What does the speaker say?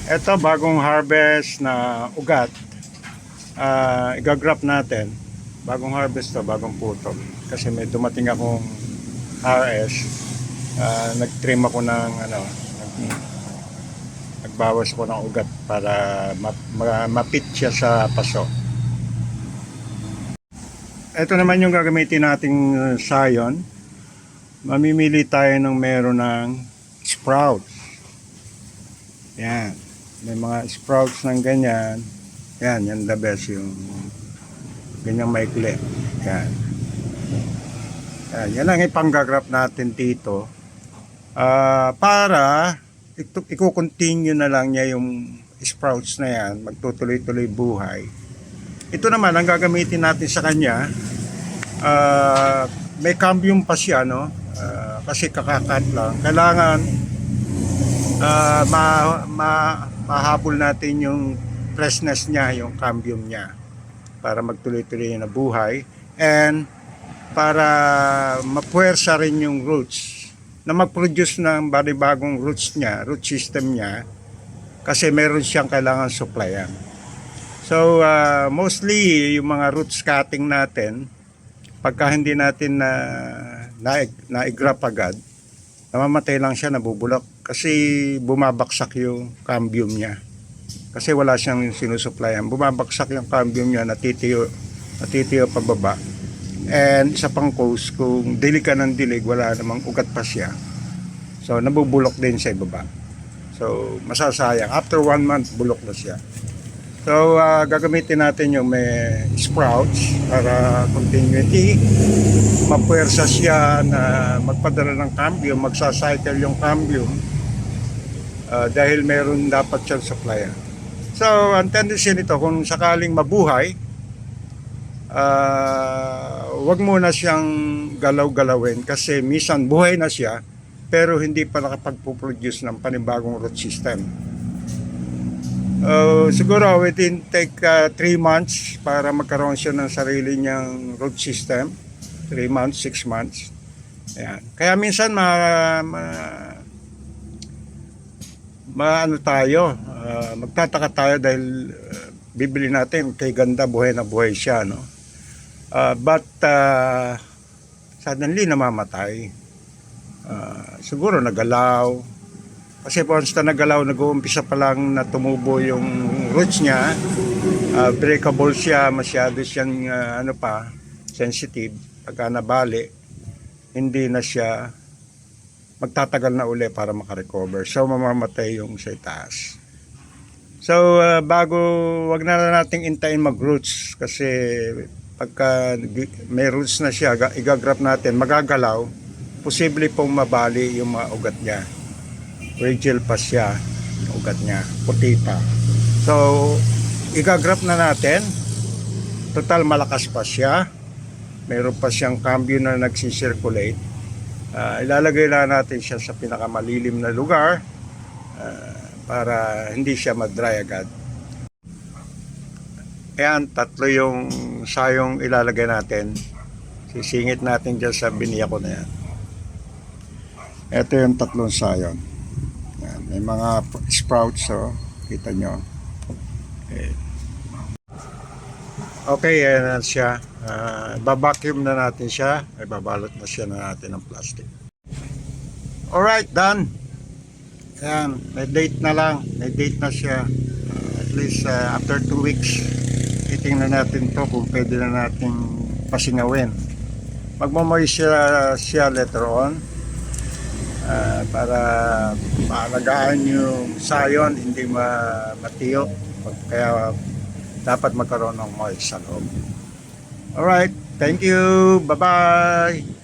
Ito bagong harvest na ugat. Igagrap natin. Bagong harvest to, bagong putol. Kasi may dumating akong RS. Nag-trim ako ng nagbawas ko ng ugat para mapit siya sa paso. Ito naman yung gagamitin nating sayon. Mamimili tayo ng meron ng sprouts. Yan. May mga sprouts ng ganyan. Yan the best yung ganyang maikli. Yan. Yan ang ipanggagrap natin dito. Para i-continue na lang niya yung sprouts na yan. Magtutuloy-tuloy buhay. Ito naman ang gagamitin natin sa kanya. May cambium pa siya, no? Kasi kakakat lang. Kailangan mahabol natin yung freshness niya, yung cambium niya para magtuloy-tuloy na buhay and para mapuwersa rin yung roots na mag-produce ng bagong roots niya, root system niya kasi meron siyang kailangan supplyan. So mostly yung mga roots cutting natin pagka hindi natin na-grap agad, namamatay lang siya, nabubulok kasi bumabaksak yung cambium niya. Kasi wala siyang sinusuplayan. Bumabaksak yung cambium niya, natitiyo pababa. And isa pang cause, kung dilig ka ng dilig, wala namang ugat pa siya. So, nabubulok din sa ibaba. So, masasayang. After 1 month, bulok na siya. So, gagamitin natin yung may sprouts para continuity. Mapuwersa siya na magpadala ng cambium, magsacycle yung cambium dahil meron dapat siyang supplyan. So, ang tendency nito, kung sakaling mabuhay, wag mo na siyang galaw-galawin kasi minsan buhay na siya pero hindi pa nakapag-produce ng panibagong root system. Siguro within take 3 months para magkaroon siya ng sarili niyang root system. 3 months, 6 months. Ayan. Kaya minsan magtataka tayo dahil bibili natin kay ganda, buhay na buhay siya, no? But suddenly namamatay. Siguro nagalaw. Kasi once na nagalaw, nag-uumpisa pa lang na tumubo yung roots niya. Breakable siya, masyado siyang sensitive. Pagka nabali, hindi na siya magtatagal na uli para makarecover. So, mamamatay yung sa itaas. So, wag na nating intayin mag-roots kasi pagka may roots na siya, igagrap natin, magagalaw, posible pong mabali yung mga ugat niya. Fragile pa siya, yung ugat niya, puti pa. So, igagrap na natin, total malakas pa siya, mayroon pa siyang cambium na nagsisirculate. Ilalagay na natin siya sa pinakamalilim na lugar para hindi siya mag-dry agad. Ayan, 3 yung sayong ilalagay natin. Sisingit natin dyan sa biniya ko na yan. Ito yung 3 sayon. Ayan, may mga sprouts, kita nyo. Okay, ayan na siya. Babacuum na natin siya. Babalot na siya na natin ng plastic. Alright, done. Ayan, may date na lang. May date na siya. At least after 2 weeks, titingnan natin to kung pwede na natin pasingawin. Magmamoisture siya later on para maalagaan yung sayon, hindi matiyo. Kaya dapat magkaroon ng moist sa loob. Alright, thank you. Bye-bye.